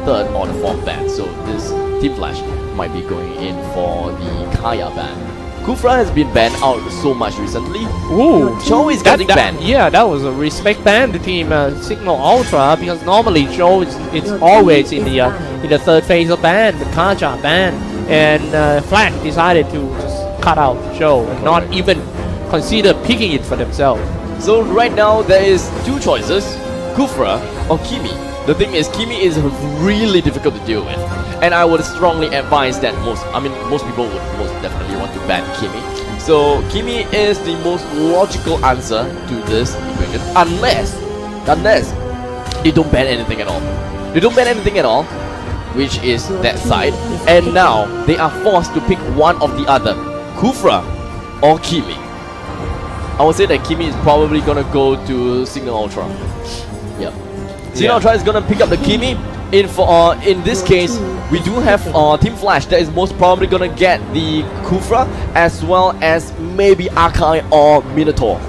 third or the fourth ban. So this Team Flash might be going in for the Kaya ban. Kufra has been banned out so much recently. Ooh, Joe is getting banned. Yeah, that was a respect ban to Team Signal Ultra, because normally Joe is it's always in the third phase of ban, the Kaja ban, and Flash decided to just cut out Joe and not even consider picking it for themselves. So right now there is two choices, Kufra or Kimi. The thing is, Kimi is really difficult to deal with, and I would strongly advise that most people would most definitely want to ban Kimi. So Kimi is the most logical answer to this equation, unless they don't ban anything at all. They don't ban anything at all, which is that side, and now they are forced to pick one of the other, Kufra or Kimi. I would say that Kimi is probably gonna go to Signal Ultra. Yep. Signal Ultra is gonna pick up the Kimi. In this case, we do have Team Flash that is most probably gonna get the Kufra as well as maybe Akai or Minotaur.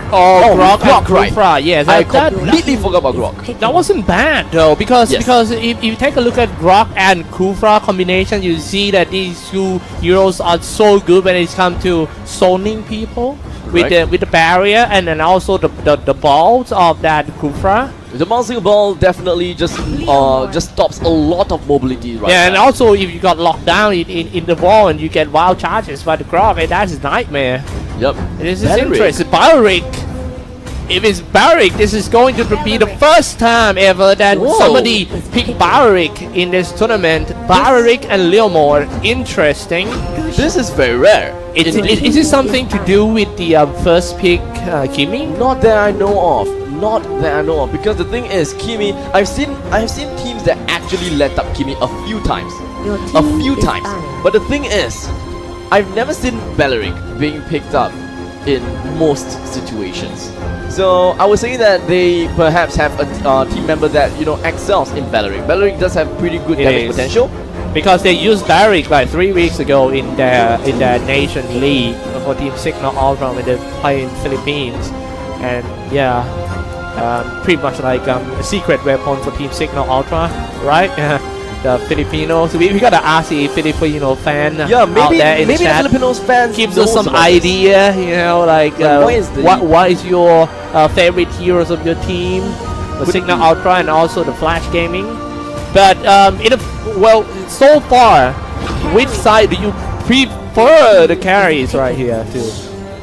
Oh, Grok, right? Kufra, yes. I completely forgot about Grok. That wasn't bad though, because if you take a look at Grok and Kufra combination, you see that these two heroes are so good when it comes to zoning people with the barrier, and then also the balls of that Kufra. The bouncing ball definitely just stops a lot of mobility right Yeah, now. and also if you got locked down in the wall and you get wild charges by the Grok, that's a nightmare. Yep. This is interesting. Barrick. If it's Barrick, this is going to be the first time ever that somebody picked Barrick in this tournament. Barrick and Leomore. Interesting. This is very rare. Is it something to do with the first pick, Kimi? Not that I know of. Not that I know of. Because the thing is, Kimi, I have seen teams that actually let up Kimi a few times. But the thing is, I've never seen Belleric being picked up in most situations. So I would say that they perhaps have a team member that excels in Belleric. Belleric does have pretty good damage potential. Because they used Barrick like 3 weeks ago in their Nation League for Team Signal Ultra when they play in Philippines, and pretty much like a secret weapon for Team Signal Ultra, right? The Filipinos. We got an RC Filipino fan out there in the chat. The Filipinos fans gives us some idea, what is your favorite heroes of your team, the Signal Ultra and also the Flash Gaming. But so far, which side do you prefer the carries right here too?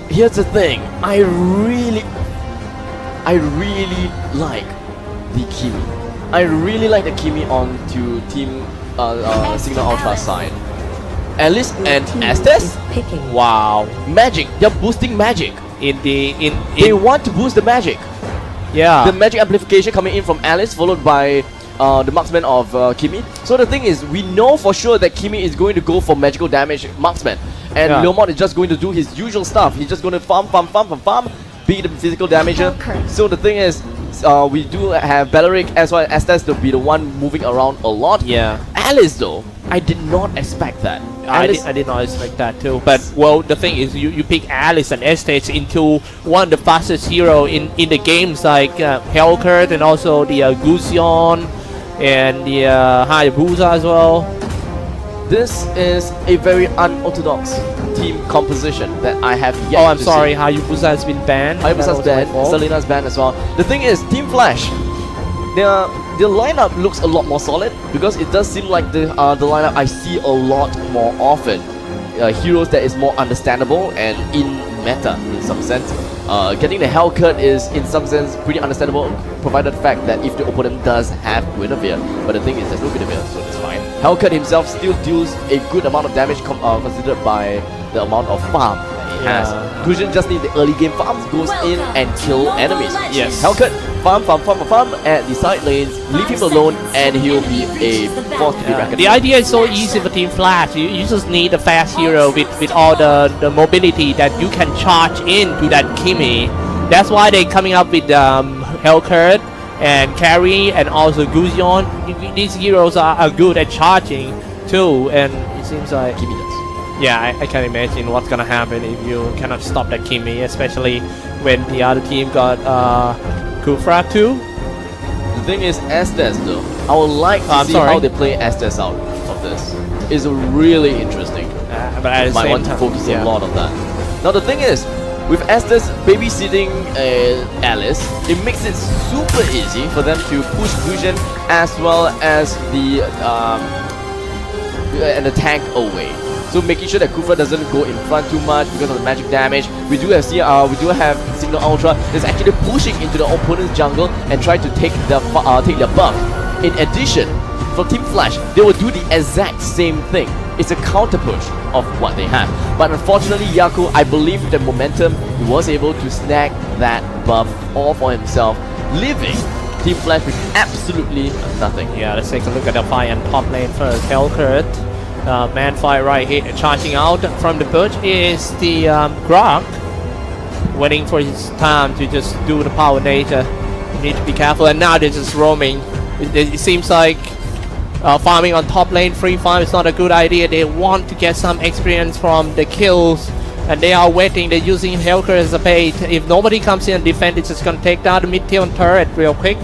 Here's the thing, I really like the Kimi. I really like the Kimi onto Team Signal Ultra side. Alice and Estes. Wow, magic. They're boosting magic. They want to boost the magic. Yeah. The magic amplification coming in from Alice, followed by the marksman of Kimi. So the thing is, we know for sure that Kimi is going to go for magical damage marksman, and Leomont is just going to do his usual stuff. He's just going to farm, beat the physical damager. So the thing is, we do have Belleric as well as Estes to be the one moving around a lot. Yeah. Alice though, I did not expect that. I did not expect that too. But the thing is, you pick Alice and Estes into one of the fastest hero in the games, like Hellcurt and also the Gusion and the Hayabusa as well. This is a very unorthodox team composition that I have yet I'm to sorry, see. Hayabusa has been banned. Hayabusa's banned, Selena's banned as well. The thing is, Team Flash, their lineup looks a lot more solid, because it does seem like the lineup I see a lot more often. Heroes that is more understandable and in meta in some sense. Getting the Hellcurt is in some sense pretty understandable, provided the fact that if the opponent does have Guinevere. But the thing is, there's no Guinevere, so it's fine. Hellcurt himself still deals a good amount of damage considered by the amount of farm that he has. Gusion just need the early game farms, goes in and kill enemies. Yes. Hellcurt farm at the side lanes, leave him alone, and he'll be a force to be reckoned. The idea is so easy for Team Flash. You just need a fast hero with all the mobility that you can charge into that Kimi. That's why they're coming up with Hellcurt and Carry and also Gusion. These heroes are good at charging too, and it seems like Kimi does. Yeah, I can imagine what's gonna happen if you cannot stop that Kimi, especially when the other team got Kufra too. The thing is, Estes though, I would like to I'm see sorry. how they play Estes out of this. It's really interesting. But at the Might same want to time, focus yeah. a lot on that. Now the thing is, with Estes babysitting Alice, it makes it super easy for them to push Fusion as well as the and the tank away. So making sure that Kufra doesn't go in front too much because of the magic damage. We do have Signal Ultra that's actually pushing into the opponent's jungle and try to take the buff. In addition, for Team Flash, they will do the exact same thing. It's a counter push of what they have. But unfortunately, Yaku, I believe with the momentum, he was able to snag that buff all for himself, leaving Team Flash with absolutely nothing. Yeah, let's take a look at the fight and top lane first. Hellcurt, man fight right here, charging out from the bush is the Grok, waiting for his time to just do the power nature. You need to be careful, and now they're just roaming. It seems like farming on top lane free farm is not a good idea. They want to get some experience from the kills, and they are waiting. They're using Hellcurt as a bait. If nobody comes in and defend, it's just gonna take down the mid-tier turret real quick,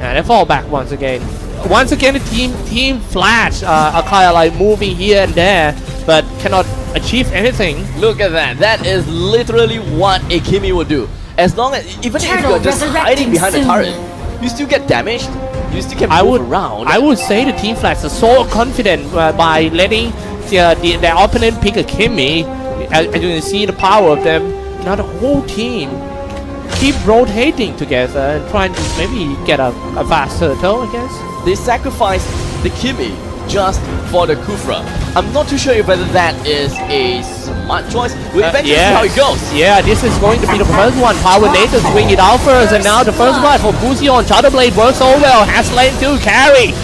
and they fall back once again. Once again, the team Flash are kind of like moving here and there, but cannot achieve anything. Look at that. That is literally what a Kimi would do. As long as, even if you're just hiding behind the turret, you still get damaged. You still can move around. I would say the team Flash is so confident by letting their opponent pick a Kimi. As you can see the power of them. Now the whole team keep rotating together and trying to maybe get a fast turtle, I guess. They sacrificed the Kimi just for the Kufra. I'm not too sure if whether that is a smart choice. We'll eventually see how it goes. Yeah, this is going to be the first one. Power Nature swing it out first, and now the first one for Fusion. Shadowblade works so well. Has lane to carry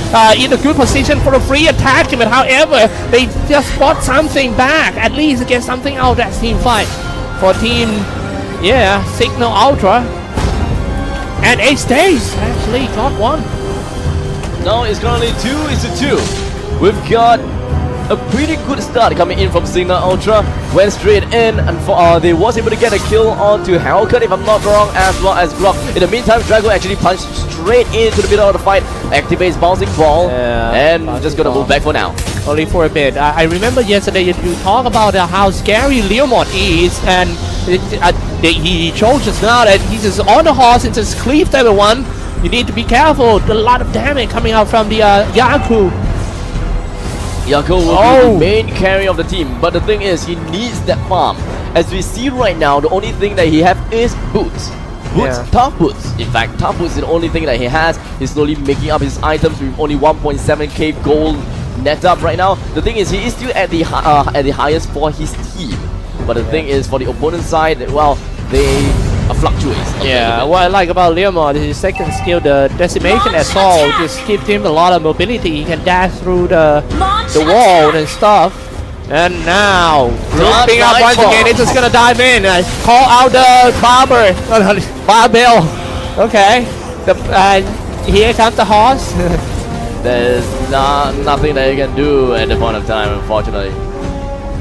in a good position for a free attack. But however, they just spot something back. At least get something out of that team fight. For team, Signal Ultra. And Ace Days actually got one. Now it's currently 2-2. We've got a pretty good start coming in from Signal Ultra. Went straight in, and they was able to get a kill onto Hellcurt, if I'm not wrong, as well as Grok. In the meantime, Drago actually punched straight into the middle of the fight, activates Bouncing Ball, and just gonna move back for now. Only for a bit. I remember yesterday you talk about how scary Leomord is, and he showed just now that he's just on the horse and just cleaved everyone. You need to be careful. A lot of damage coming out from the Yaku. Yaku will be the main carry of the team, but the thing is, he needs that farm. As we see right now, the only thing that he has is boots. Tough boots. In fact, tough boots is the only thing that he has. He's slowly making up his items with only 1.7k gold net up right now. The thing is, he is still at the highest for his team. But the thing is, for the opponent side, well, they fluctuates. What I like about Leomord is his second skill, the Decimation Assault, just gives him a lot of mobility. He can dash through the wall and stuff. And now, grouping up once again, it's just gonna dive in. Call out the Barbell. Okay. Here comes the horse. There's nothing that you can do at the point of time, unfortunately.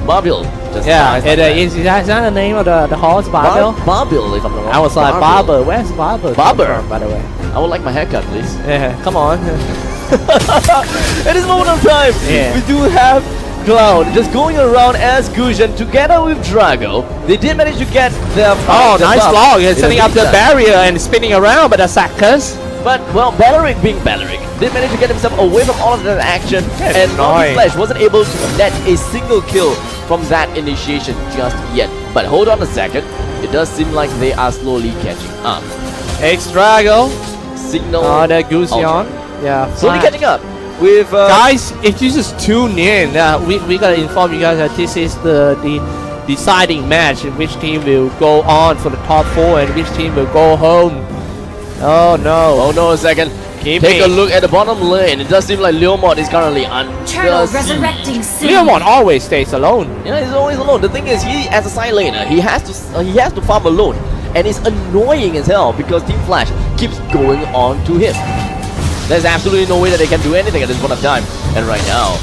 Barbell. Is that the name of the horse, Barbell? Barbell, if I'm not wrong. I was like, Barber. Where's Barber? Barber, by the way. I would like my haircut, please. Yeah, come on. At this moment of time, we do have Cloud just going around as Gusion together with Drago. They did manage to get their nice log. He's setting up the barrier and spinning around, but the suckers. But, well, Belleric being Belleric, did manage to get himself away from all of that action, and Flash wasn't able to net a single kill from that initiation just yet. But hold on a second, it does seem like they are slowly catching up. X-Drago. Signal the Gusion. Yeah, slowly catching up with guys, if you just tune in, we gotta inform you guys that this is the deciding match in which team will go on for the top 4 and which team will go home. Oh no. Hold on a second. Take a look at the bottom lane. It does seem like Leomord is currently under siege. Leomord always stays alone. Yeah, he's always alone. The thing is, he as a side laner, he has to farm alone, and it's annoying as hell because Team Flash keeps going on to him. There's absolutely no way that they can do anything at this point of time. And right now,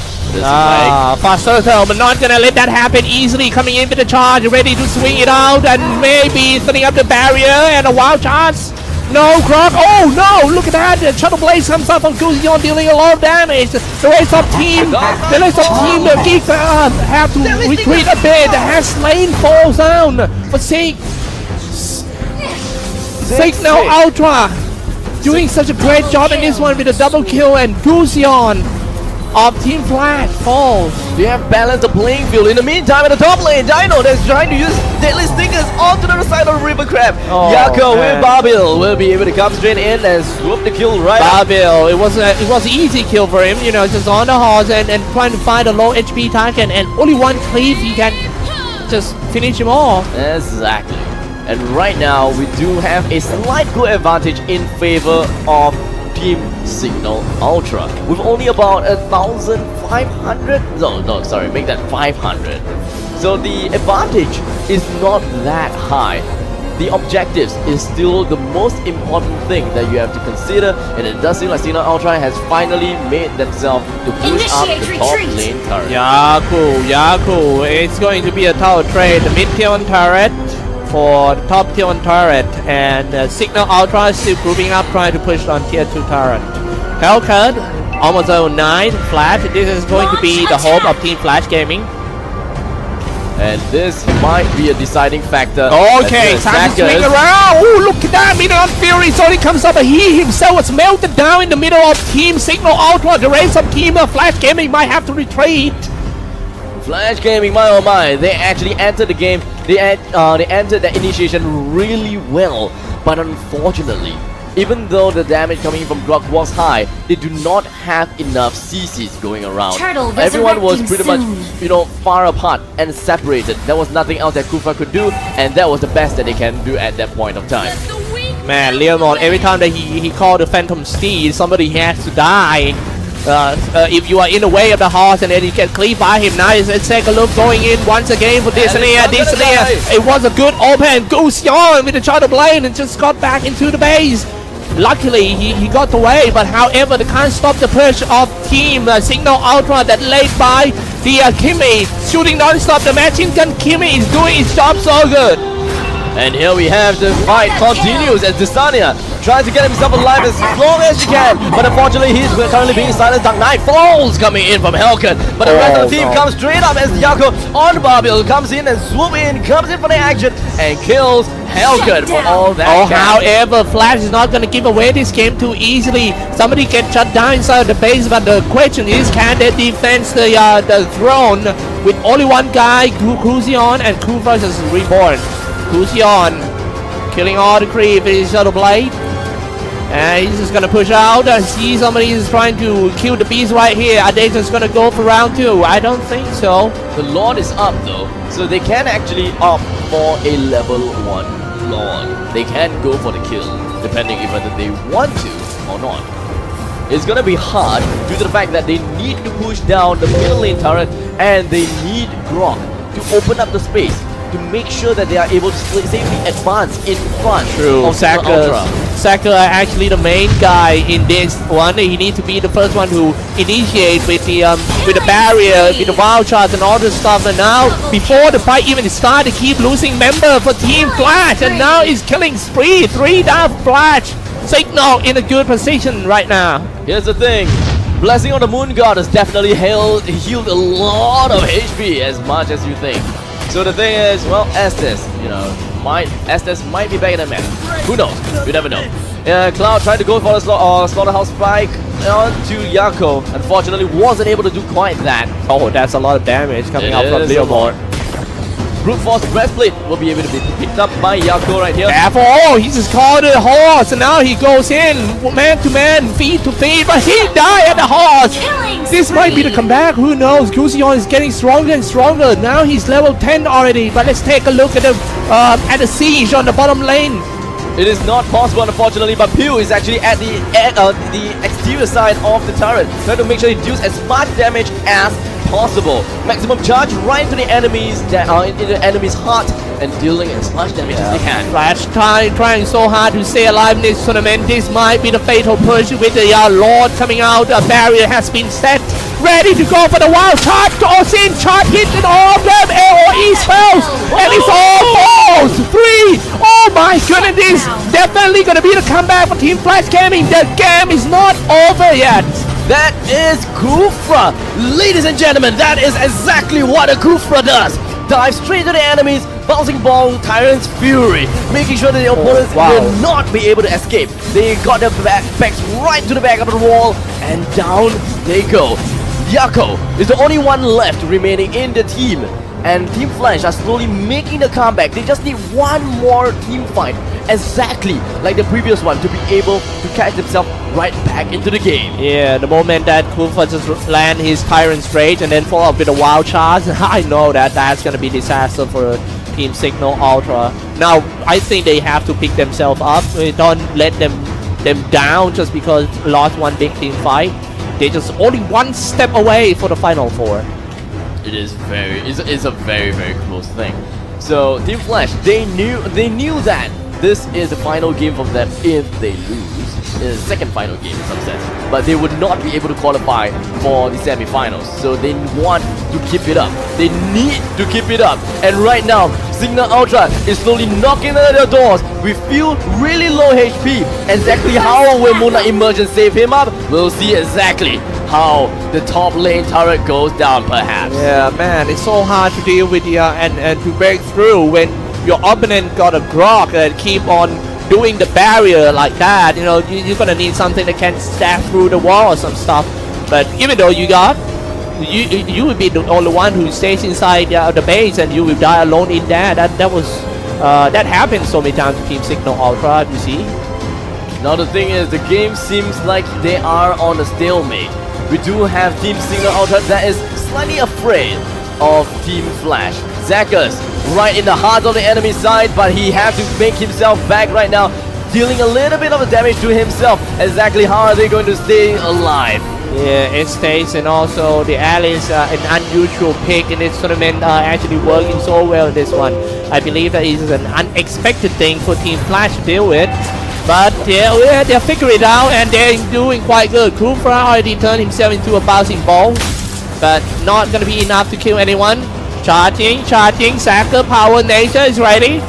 fast turtle, but not gonna let that happen easily. Coming in with the charge, ready to swing it out, and maybe setting up the barrier and a wild chance. No, Croc. Oh no! Look at that. The Shadow Blaze comes up on Gusion, dealing a lot of damage. The rest of team, the Geeks have to retreat a bit. The Hash Lane falls down. But Signal Ultra doing such a great job in this one with a double kill, and Gusion of Team Flash falls. They have balanced the playing field. In the meantime, in the top lane, Dino that's trying to use Deadly Stingers onto the other side of the River Crab. Yako with Barbil will be able to come straight in and swoop the kill right up. Barbil, it was an easy kill for him, you know, just on the horse and trying to find a low HP target, and only one creep he can just finish him off. Exactly. And right now, we do have a slight good advantage in favor of Team Signal Ultra with only about 1,500. No, sorry, make that 500. So the advantage is not that high. The objectives is still the most important thing that you have to consider, and it does seem like Signal Ultra has finally made themselves to push up the top lane turret. Yaku, it's going to be a tower trade. The mid-tier on turret for the top tier 1 turret, and Signal Ultra is still grouping up trying to push on tier 2 turret. Hellcat, almost level 9, Flash. This is going to be the hope of Team Flash Gaming. And this might be a deciding factor. Okay, time to swing around. Oh, look at that. Middle Fury suddenly comes up, and he himself was melted down in the middle of Team Signal Ultra. The rest of Team Flash Gaming might have to retreat. Flash Gaming, my oh my, they actually entered the game. They entered the initiation really well, but unfortunately, even though the damage coming from Grok was high, they do not have enough CCs going around. Everyone was pretty much, you know, far apart and separated. There was nothing else that Kufa could do, and that was the best that they can do at that point of time. Man, Leonard, every time that he called the Phantom Steed, somebody has to die. If you are in the way of the horse and then you can cleave by him. Now let's take a look going in once again for Disney. It was a good open. Gusion with the Shadow Blade and just got back into the base. Luckily he got away, but however they can't stop the push of Team Signal Ultra that laid by the Kimmy, shooting non-stop. The machine gun Kimmy is doing its job so good. And here we have the fight continues as Desania tries to get himself alive as long as he can, but unfortunately he's currently being silenced. Dark Knight falls coming in from Hellcat, but the rest of the team comes straight up as Yako on Barbil comes in and comes in for the action and kills Hellcat for all that. However, Flash is not going to give away this game too easily. Somebody gets shut down inside the base, but the question is, can they defend the throne with only one guy, Gusion, and Ku versus Reborn? Gusion killing all the creep with his Shadow Blade. And he's just gonna push out. I see somebody is trying to kill the beast right here. Are they just gonna go for round 2? I don't think so. The Lord is up though, so they can actually opt for a level 1 Lord. They can go for the kill, depending if whether they want to or not. It's gonna be hard due to the fact that they need to push down the middle lane turret, and they need Grok to open up the space to make sure that they are able to safely advance in front of Saka actually the main guy in this one. He needs to be the first one who initiate with the barrier, with the wild shots and all this stuff. And now, before the fight even started, they keep losing member for Team Flash, and now it's killing spree. 3 down Flash. Signal in a good position right now. Here's the thing. Blessing on the Moon God has definitely healed a lot of HP, as much as you think. So the thing is, well, Estes, you know, Estes might be better than man. Who knows? You never know. Cloud tried to go for the Slaughterhouse Spike onto Yako. Unfortunately, wasn't able to do quite that. Oh, that's a lot of damage coming out from Leomord. Brute Force Breastplate will be able to be picked up by Yako right here. Oh, he just called the horse, and now he goes in man to man, feet to feet, but he died at the horse. This might be the comeback. Who knows? Gusion is getting stronger and stronger. Now he's level 10 already. But let's take a look at the siege on the bottom lane. It is not possible, unfortunately, but Pew is actually at the exterior side of the turret, trying to make sure he deals as much damage as possible. Maximum charge right into the enemy's heart and dealing as much damage as they can. Flash trying so hard to stay alive in this tournament. This might be the fatal push with the Lord coming out. A barrier has been set. Ready to go for the wild charge. Goes in, charge hit and all of them AoE spells. And it's all falls. 3. Oh my goodness. and this definitely gonna be the comeback for Team Flash Gaming. The game is not over yet. That is Kufra! Ladies and gentlemen, that is exactly what a Kufra does! Dive straight to the enemies, bouncing ball, Tyrant's Fury, making sure that the opponents will not be able to escape. They got their backs right to the back of the wall, and down they go. Yako is the only one left remaining in the team, and Team Flash are slowly making the comeback. They just need one more team fight, exactly like the previous one, to be able to catch themselves right back into the game. Yeah, the moment that Kufa just land his Tyrant's Rage and then follow up with a wild charge, I know that that's gonna be disaster for Team Signal Ultra. Now, I think they have to pick themselves up. Don't let them down just because lost one big team fight. They're just only one step away for the Final Four. It is it's a very close thing. So Team Flash, they knew that this is the final game for them if they lose. The second final game in some sense, but they would not be able to qualify for the semi-finals. So they want to keep it up. They need to keep it up. And right now, Signal Ultra is slowly knocking at their doors. We feel really low HP. Exactly how will Muna emerge and save him up? We'll see exactly how the top lane turret goes down, perhaps. Yeah, man, it's so hard to deal with and to break through when your opponent got a Grok that keep on doing the barrier like that. You know, you're gonna need something that can stab through the wall or some stuff. But even though you will be the only one who stays inside the base, and you will die alone in there. That happened so many times to Team Signal Ultra. You see. Now the thing is, the game seems like they are on a stalemate. We do have Team Signal Ultra that is slightly afraid of Team Flash. Zakas right in the heart of the enemy side, but he has to make himself back right now, dealing a little bit of the damage to himself. Exactly how are they going to stay alive? Yeah, it stays, and also the Alice, an unusual pick in this tournament, actually working so well in this one. I believe that is an unexpected thing for Team Flash to deal with. But yeah, they're figuring it out, and they're doing quite good. Kufra already turned himself into a bouncing ball, but not gonna be enough to kill anyone. Charging, Saka, Power Nature is ready.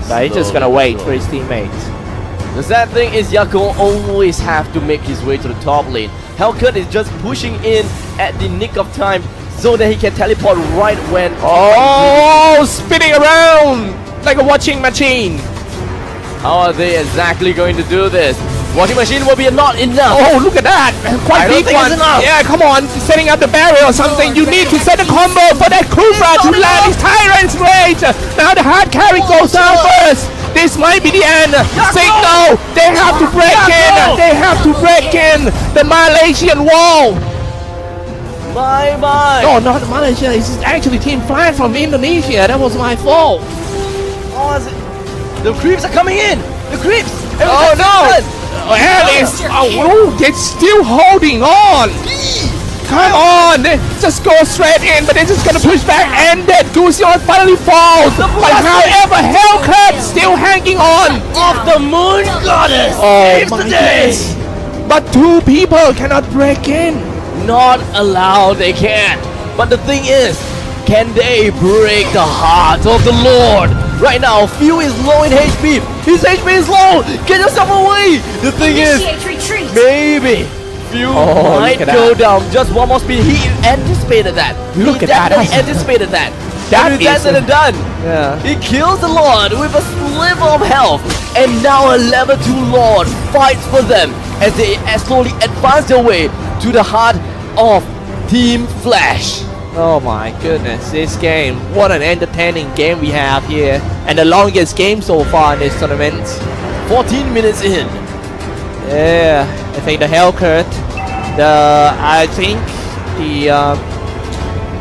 But he's just gonna wait for his teammates. The sad thing is Yako always have to make his way to the top lane. Hellcat is just pushing in at the nick of time so that he can teleport right when... Oh, spinning around like a watching machine. How are they exactly going to do this? Washing machine will be not enough. Oh, look at that! Quite big one. Yeah, come on, setting up the barrier or something. You need to set a combo for that Kufra to land his Tyrant's Rage. Now the hard carry goes down first. This might be the end. Signal, they have to break in. They have to break in the Malaysian wall. My. No, not Malaysia. It's actually Team Flash from Indonesia. That was my fault. Oh, is it? The creeps are coming in. The creeps. Oh no! Alice! Oh, they're still holding on! Come on! Just go straight in, but they're just gonna push back, and that Gusion finally falls! But however, Hellcat still hanging on! Of the Moon Goddess! Oh my goodness! But two people cannot break in! Not allowed, they can't! But the thing is, can they break the heart of the Lord? Right now, Few is low in HP. His HP is low. Get yourself away. The thing is, maybe Few might go down. Just one more speed. He anticipated that. Look at that. He anticipated that. That is said and done. Yeah. He kills the Lord with a sliver of health. And now a level 2 Lord fights for them as they slowly advance their way to the heart of Team Flash. Oh my goodness, this game, what an entertaining game we have here, and the longest game so far in this tournament. 14 minutes in. Yeah, I think the Hellcat, I think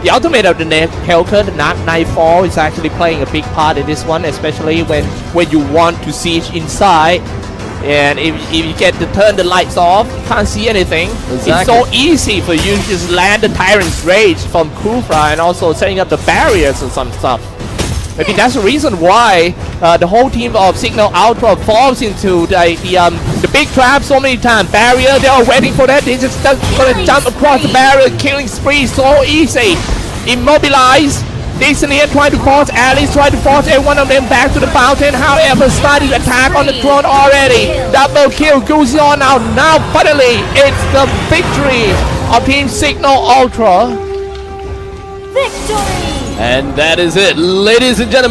the ultimate of the Hellcat, the Nightfall, is actually playing a big part in this one, especially when you want to siege inside. And if you get to turn the lights off, you can't see anything. Exactly. It's so easy for you to just land the Tyrant's Rage from Kufra and also setting up the barriers and some stuff. Maybe that's the reason why the whole team of Signal Ultra falls into the big trap so many times. Barrier, they are waiting for that. They just gonna jump across the barrier, killing spree so easy. Immobilize. Disney trying to force Alice, trying to force every one of them back to the fountain. However, starting attack on the throne already. Double kill goes on now. Now finally, it's the victory of Team Signal Ultra. Victory! And that is it, ladies and gentlemen.